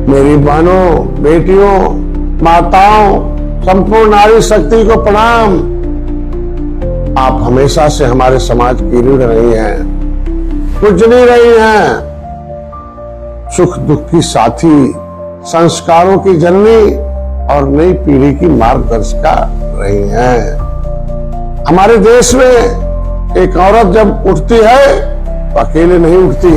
मेरी बहनों, बेटियों, माताओं, संपूर्ण नारी शक्ति को प्रणाम। आप हमेशा से हमारे समाज की रीढ़ रही हैं, पूजनी रही हैं, सुख दुख की साथी, संस्कारों की जननी और नई पीढ़ी की मार्गदर्शिका रही हैं। हमारे देश में एक औरत जब उठती है तो अकेले नहीं उठती,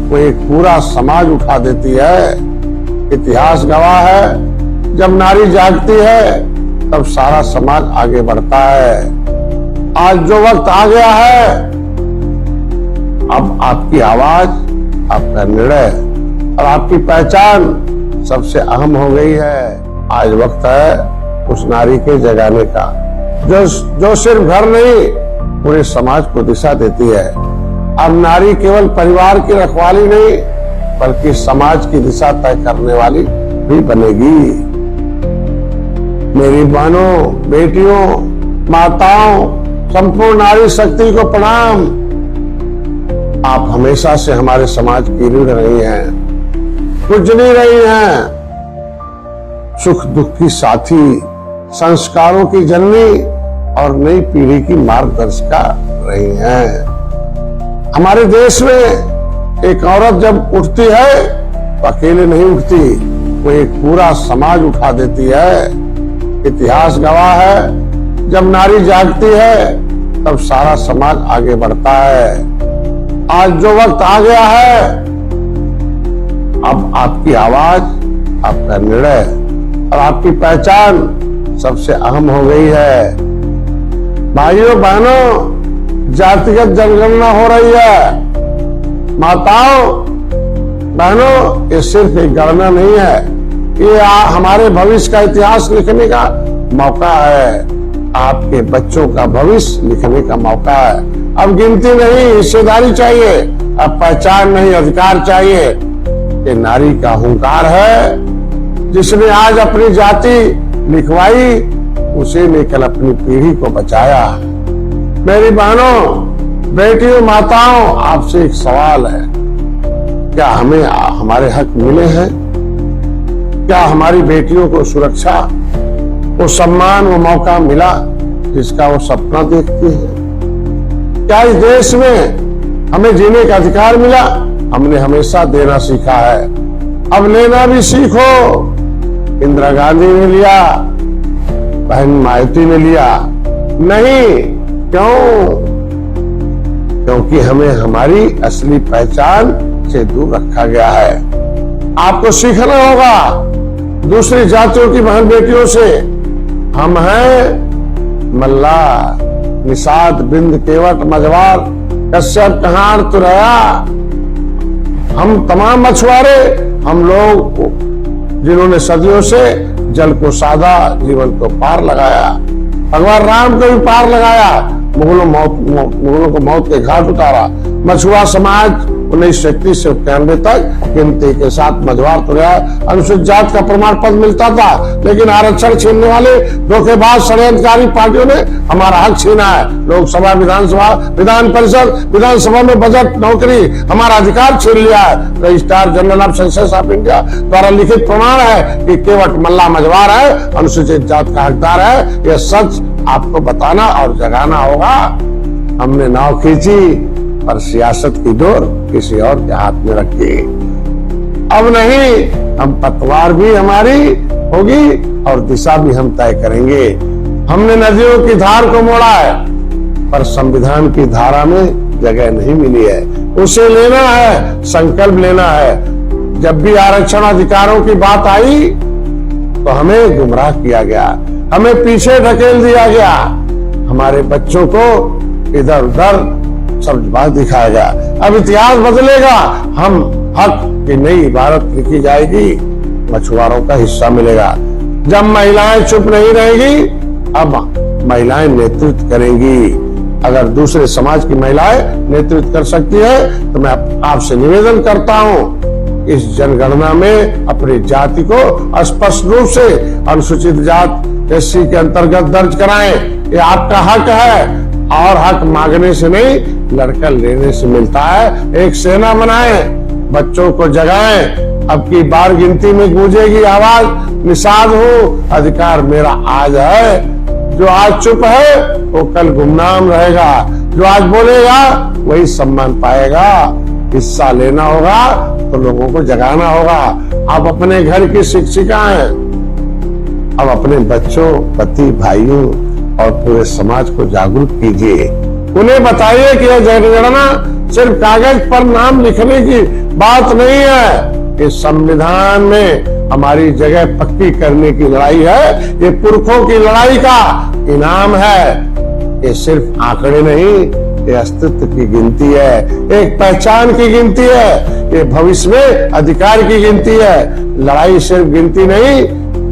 वो एक पूरा समाज उठा देती है। इतिहास गवाह है, जब नारी जागती है तब सारा समाज आगे बढ़ता है। आज जो वक्त आ गया है, अब आपकी आवाज, आपका निर्णय और आपकी पहचान सबसे अहम हो गई है। आज वक्त है उस नारी के जगाने का जो सिर्फ घर नहीं पूरे समाज को दिशा देती है। अब नारी केवल परिवार की रखवाली नहीं बल्कि समाज की दिशा तय करने वाली भी बनेगी। मेरी बहनों, बेटियों, माताओं, संपूर्ण नारी शक्ति को प्रणाम। आप हमेशा से हमारे समाज की रीढ़ रही हैं, पूजनी रही हैं, सुख दुख की साथी, संस्कारों की जननी और नई पीढ़ी की मार्गदर्शिका रही हैं। हमारे देश में एक औरत जब उठती है तो अकेले नहीं उठती, वो एक पूरा समाज उठा देती है। इतिहास गवाह है, जब नारी जागती है तब सारा समाज आगे बढ़ता है। आज जो वक्त आ गया है, अब आपकी आवाज, आपका निर्णय और आपकी पहचान सबसे अहम हो गई है। भाइयों बहनों, जातिगत जनगणना हो रही है। माताओं बहनों, ये सिर्फ एक गणना नहीं है, ये हमारे भविष्य का इतिहास लिखने का मौका है। आपके बच्चों का भविष्य लिखने का मौका है। अब गिनती नहीं, हिस्सेदारी चाहिए। अब पहचान नहीं, अधिकार चाहिए। ये नारी का हुंकार है, जिसने आज अपनी जाति लिखवाई, उसे ने कल अपनी पीढ़ी को बचाया। मेरी बहनों, बेटियों, माताओं, आपसे एक सवाल है, क्या हमें हमारे हक मिले हैं? क्या हमारी बेटियों को सुरक्षा, वो सम्मान, वो मौका मिला जिसका वो सपना देखती है? क्या इस देश में हमें जीने का अधिकार मिला? हमने हमेशा देना सीखा है, अब लेना भी सीखो। इंदिरा गांधी ने लिया, बहन मायावती ने लिया नहीं। क्यों? क्योंकि हमें हमारी असली पहचान से दूर रखा गया है। आपको सीखना होगा दूसरी जातियों की बहन बेटियों से। हम हैं मल्ला, निषाद, बिंद, केवट, मझवार, कश्यप, कहार, तुरैया। हम तमाम मछुआरे, हम लोग जिन्होंने सदियों से जल को साधा, जीवन को पार लगाया। भगवान राम को भी पार लगाया, मुगलों को मौत के घाट उतारा। मछुआ समाज 1931 से 91 तक गिनती के साथ मझवार तुरैया अनुसूचित जात का प्रमाण पत्र मिलता था, लेकिन आरक्षण छीनने वाले धोखेबाज षड्यंत्रकारी पार्टियों ने हमारा हक छीना है। लोकसभा, विधानसभा, विधान परिषद, विधानसभा में बजट, नौकरी, हमारा अधिकार छीन लिया है। Registrar general of census of India द्वारा लिखित प्रमाण है कि केवट मल्ला मझवार है, अनुसूचित जात का हकदार है। यह सच आपको बताना और जगाना होगा। हमने नाव खींची और सियासत की डोर किसी और के हाथ में रखी। अब नहीं, हम पतवार भी हमारी होगी और दिशा भी हम तय करेंगे। हमने नदियों की धार को मोड़ा है, पर संविधान की धारा में जगह नहीं मिली है। उसे लेना है, संकल्प लेना है। जब भी आरक्षण अधिकारों की बात आई तो हमें गुमराह किया गया, हमें पीछे ढकेल दिया गया। हमारे बच्चों को इधर उधर सब बात दिखाया गया। अब इतिहास बदलेगा, हम हक की नई इबारत लिखी जाएगी, मछुआरों का हिस्सा मिलेगा। जब महिलाएं चुप नहीं रहेगी, अब महिलाएं नेतृत्व करेंगी। अगर दूसरे समाज की महिलाएं नेतृत्व कर सकती है तो मैं आपसे निवेदन करता हूं, इस जनगणना में अपनी जाति को स्पष्ट रूप से अनुसूचित जात SC के अंतर्गत दर्ज कराएं। ये आपका हक है और हक मांगने से नहीं, लड़कर लेने से मिलता है। एक सेना बनाएं, बच्चों को जगाएं, अब की बार गिनती में गूंजेगी आवाज, निषाद हूँ, अधिकार मेरा आज है। जो आज चुप है वो कल गुमनाम रहेगा, जो आज बोलेगा वही सम्मान पाएगा। हिस्सा लेना होगा तो लोगों को जगाना होगा। आप अपने घर की शिक्षिका हैं, अब अपने बच्चों, पति, भाइयों और पूरे समाज को जागरूक कीजिए। उन्हें बताइए कि यह जनगणना सिर्फ कागज पर नाम लिखने की बात नहीं है, इस संविधान में हमारी जगह पक्की करने की लड़ाई है। ये पुरखों की लड़ाई का इनाम है। ये सिर्फ आंकड़े नहीं, ये अस्तित्व की गिनती है, एक पहचान की गिनती है, ये भविष्य में अधिकार की गिनती है। लड़ाई सिर्फ गिनती नहीं,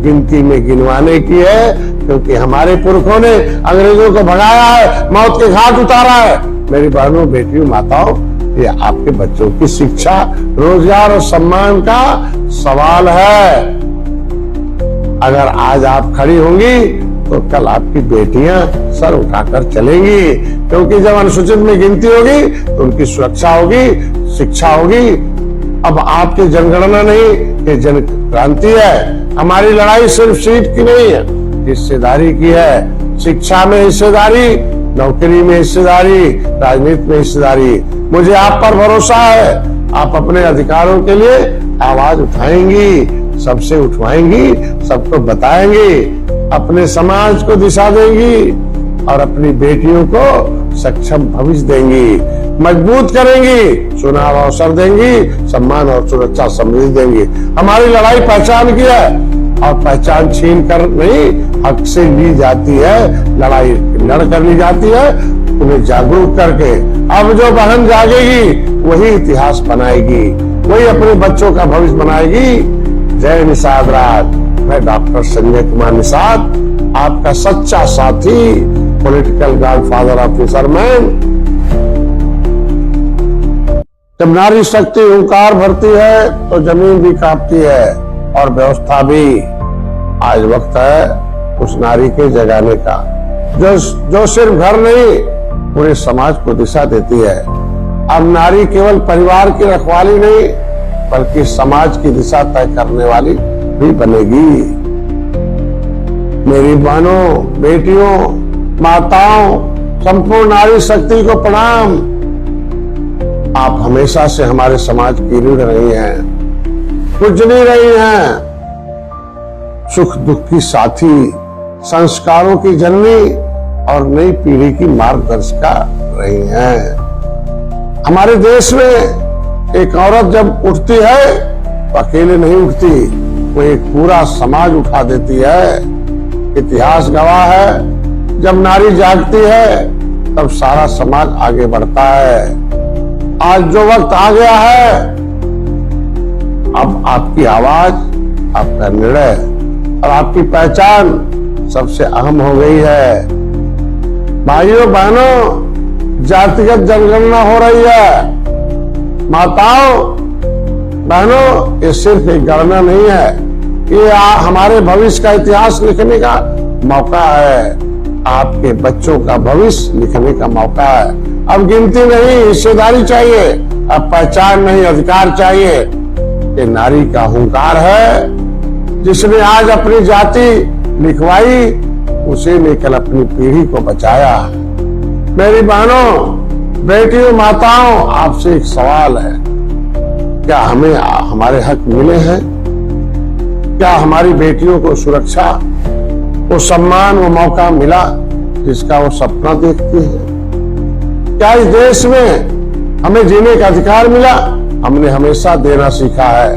गिनती में गिनवाने की है, क्योंकि हमारे पुरखों ने अंग्रेजों को भगाया है, मौत के घाट उतारा है। मेरी बहनों, बेटियों, माताओं, ये आपके बच्चों की शिक्षा, रोजगार और सम्मान का सवाल है। अगर आज आप खड़ी होंगी तो कल आपकी बेटियां सर उठाकर चलेंगी, क्योंकि जब अनुसूचित में गिनती होगी तो उनकी सुरक्षा होगी, शिक्षा होगी। अब आपकी जनगणना नहीं, ये जन क्रांति है। हमारी लड़ाई सिर्फ सीट की नहीं है, हिस्सेदारी की है। शिक्षा में हिस्सेदारी, नौकरी में हिस्सेदारी, राजनीति में हिस्सेदारी। मुझे आप पर भरोसा है, आप अपने अधिकारों के लिए आवाज उठाएंगी, सबसे उठवाएंगी, सबको बताएंगी, अपने समाज को दिशा देंगी और अपनी बेटियों को सक्षम भविष्य देंगी, मजबूत करेंगी, चुनाव अवसर देंगी, सम्मान और सुरक्षा समृद्धि देंगी। हमारी लड़ाई पहचान की है और पहचान छीन कर नहीं, हक से ली जाती है। लड़ाई लड़ कर ली जाती है, उन्हें जागरूक करके। अब जो बहन जागेगी वही इतिहास बनाएगी, वही अपने बच्चों का भविष्य बनाएगी। जय निषाद राज। मैं डॉक्टर संजय कुमार निषाद, आपका सच्चा साथी, पॉलिटिकल गॉडफादर ऑफ फिशरमैन। जब नारी शक्ति हुंकार भरती है तो जमीन भी कांपती है और व्यवस्था भी। आज वक्त है उस नारी के जगाने का, जो सिर्फ घर नहीं पूरे समाज को दिशा देती है। अब नारी केवल परिवार की रखवाली नहीं, बल्कि समाज की दिशा तय करने वाली भी बनेगी। मेरी बहनों, बेटियों, माताओं, संपूर्ण नारी शक्ति को प्रणाम। आप हमेशा से हमारे समाज की रीढ़ रही हैं, पूजनी रही हैं, सुख दुख की साथी, संस्कारों की जननी और नई पीढ़ी की मार्गदर्शिका रही हैं। हमारे देश में एक औरत जब उठती है तो अकेले नहीं उठती, वो एक पूरा समाज उठा देती है। इतिहास गवाह है, जब नारी जागती है तब सारा समाज आगे बढ़ता है। आज जो वक्त आ गया है, अब आपकी आवाज, आपका निर्णय और आपकी पहचान सबसे अहम हो गई है। भाइयों बहनों, जातिगत जनगणना हो रही है। माताओं बहनों, ये सिर्फ एक गणना नहीं है, ये हमारे भविष्य का इतिहास लिखने का मौका है। आपके बच्चों का भविष्य लिखने का मौका है। अब गिनती नहीं, हिस्सेदारी चाहिए। अब पहचान नहीं, अधिकार चाहिए। ये नारी का हुंकार है, जिसने आज अपनी जाति लिखवाई, उसी ने कल अपनी पीढ़ी को बचाया। मेरी बहनों, बेटियों, माताओं, आपसे एक सवाल है, क्या हमें हमारे हक मिले हैं? क्या हमारी बेटियों को सुरक्षा, वो सम्मान, वो मौका मिला जिसका वो सपना देखती है? क्या इस देश में हमें जीने का अधिकार मिला? हमने हमेशा देना सीखा है,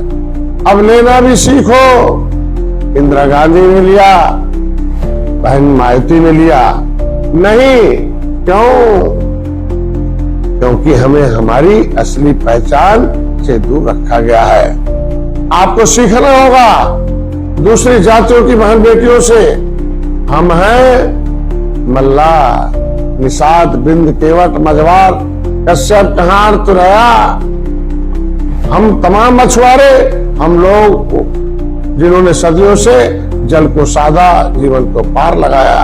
अब लेना भी सीखो। इंदिरा गांधी ने लिया, बहन मायावती ने लिया नहीं। क्यों? क्योंकि हमें हमारी असली पहचान से दूर रखा गया है। आपको सीखना होगा दूसरी जातियों की बहन बेटियों से। हम हैं मल्ला, निषाद, बिंद, केवट, मझवार, कश्यप, कहार, तुरैया। हम तमाम मछुआरे, हम लोग जिन्होंने सदियों से जल को साधा, जीवन को पार लगाया।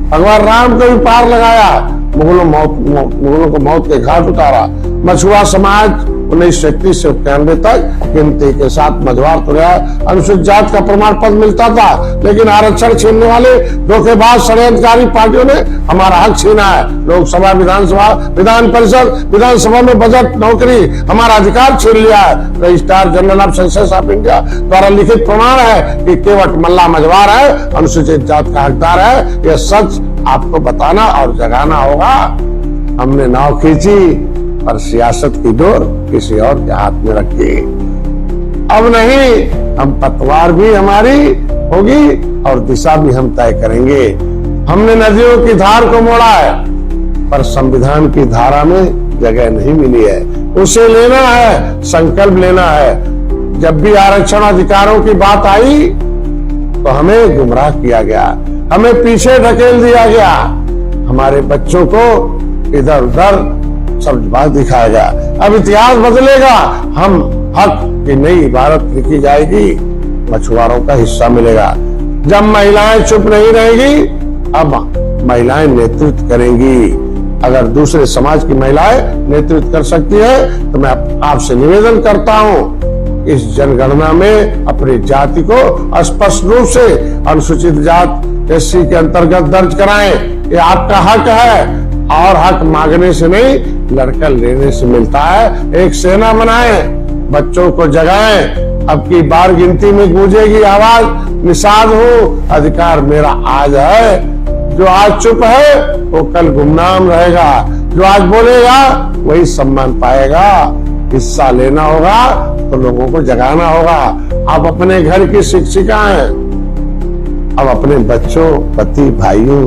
भगवान राम को भी पार लगाया, मुगलों को मौत के घाट उतारा। मछुआ समाज 1931 से 91 तक गिनती के साथ मझवार तो गया, अनुसूचित जात का प्रमाण पत्र मिलता था, लेकिन आरक्षण छीनने वाले धोखेबाज षड्यंत्रकारी पार्टियों ने हमारा हक छीना है। लोकसभा, विधानसभा, विधान परिषद, विधानसभा में बजट, नौकरी, हमारा अधिकार छीन लिया है। Registrar general of census of India द्वारा लिखित प्रमाण है कि केवट मल्ला मझवार है, अनुसूचित जात का हकदार है। यह सच आपको बताना और जगाना होगा। हमने नाव खींची पर सियासत की डोर किसी और के हाथ में रखी। अब नहीं, हम पतवार भी हमारी होगी और दिशा भी हम तय करेंगे। हमने नदियों की धार को मोड़ा है पर संविधान की धारा में जगह नहीं मिली है। उसे लेना है, संकल्प लेना है। जब भी आरक्षण अधिकारों की बात आई तो हमें गुमराह किया गया, हमें पीछे ढकेल दिया गया, हमारे बच्चों को इधर उधर सब बात दिखाया गया। अब इतिहास बदलेगा, हम हक की नई इबारत लिखी जाएगी, मछुआरों का हिस्सा मिलेगा। जब महिलाएं चुप नहीं रहेगी, अब महिलाएं नेतृत्व करेंगी। अगर दूसरे समाज की महिलाएं नेतृत्व कर सकती है तो मैं आपसे निवेदन करता हूं, इस जनगणना में अपनी जाति को स्पष्ट रूप से अनुसूचित जात SC के अंतर्गत दर्ज कराएं। ये आपका हक है और हक मांगने से नहीं, लड़कर लेने से मिलता है। एक सेना बनाएं, बच्चों को जगाएं। अब की बार गिनती में गूंजेगी आवाज, निषाद हूँ, अधिकार मेरा आज है। जो आज चुप है वो कल गुमनाम रहेगा, जो आज बोलेगा वही सम्मान पाएगा। हिस्सा लेना होगा तो लोगों को जगाना होगा। आप अपने घर की शिक्षिका हैं, अब अपने बच्चों, पति, भाइयों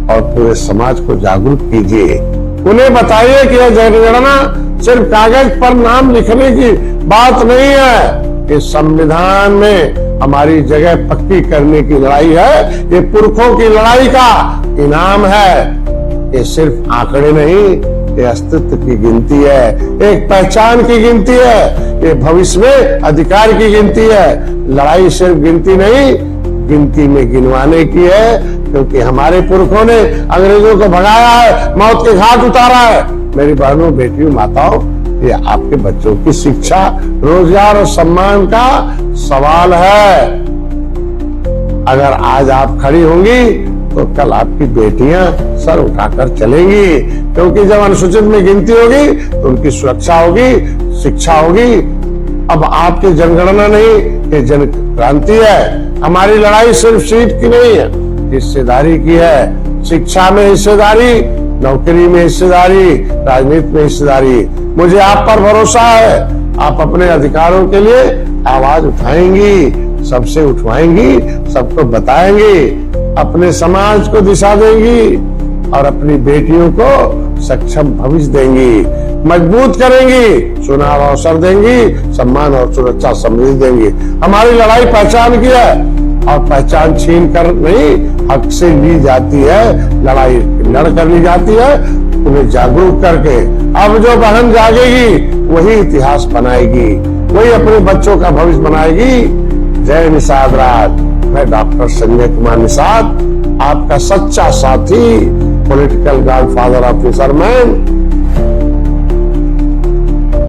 और पूरे समाज को जागरूक कीजिए। उन्हें बताइए कि यह जनगणना सिर्फ कागज पर नाम लिखने की बात नहीं है, इस संविधान में हमारी जगह पक्की करने की लड़ाई है। ये पुरखों की लड़ाई का इनाम है। ये सिर्फ आंकड़े नहीं, ये अस्तित्व की गिनती है, एक पहचान की गिनती है, ये भविष्य में अधिकार की गिनती है। लड़ाई सिर्फ गिनती नहीं, गिनती में गिनवाने की है, क्योंकि हमारे पुरखों ने अंग्रेजों को भगाया है, मौत के घाट उतारा है। मेरी बहनों, बेटियों, माताओं, ये आपके बच्चों की शिक्षा, रोजगार और सम्मान का सवाल है। अगर आज आप खड़ी होंगी तो कल आपकी बेटियां सर उठाकर चलेंगी, क्योंकि जब अनुसूचित में गिनती होगी तो उनकी सुरक्षा होगी, शिक्षा होगी। अब आपकी जनगणना नहीं, ये जन क्रांति है। हमारी लड़ाई सिर्फ सीट की नहीं है, हिस्सेदारी की है। शिक्षा में हिस्सेदारी, नौकरी में हिस्सेदारी, राजनीति में हिस्सेदारी। मुझे आप पर भरोसा है, आप अपने अधिकारों के लिए आवाज उठाएंगी, सबसे उठवाएंगी, सबको बताएंगी, अपने समाज को दिशा देंगी और अपनी बेटियों को सक्षम भविष्य देंगी, मजबूत करेंगी, चुनाव अवसर देंगी, सम्मान और सुरक्षा समृद्धि देंगी। हमारी लड़ाई पहचान की है और पहचान छीन कर नहीं, हक से ली जाती है। लड़ाई लड़ कर ली जाती है, उन्हें जागरूक करके। अब जो बहन जागेगी वही इतिहास बनाएगी, वही अपने बच्चों का भविष्य बनाएगी। जय निषाद राज। मैं डॉक्टर संजय कुमार निषाद, आपका सच्चा साथी, पॉलिटिकल गॉडफादर ऑफ फिशरमैन।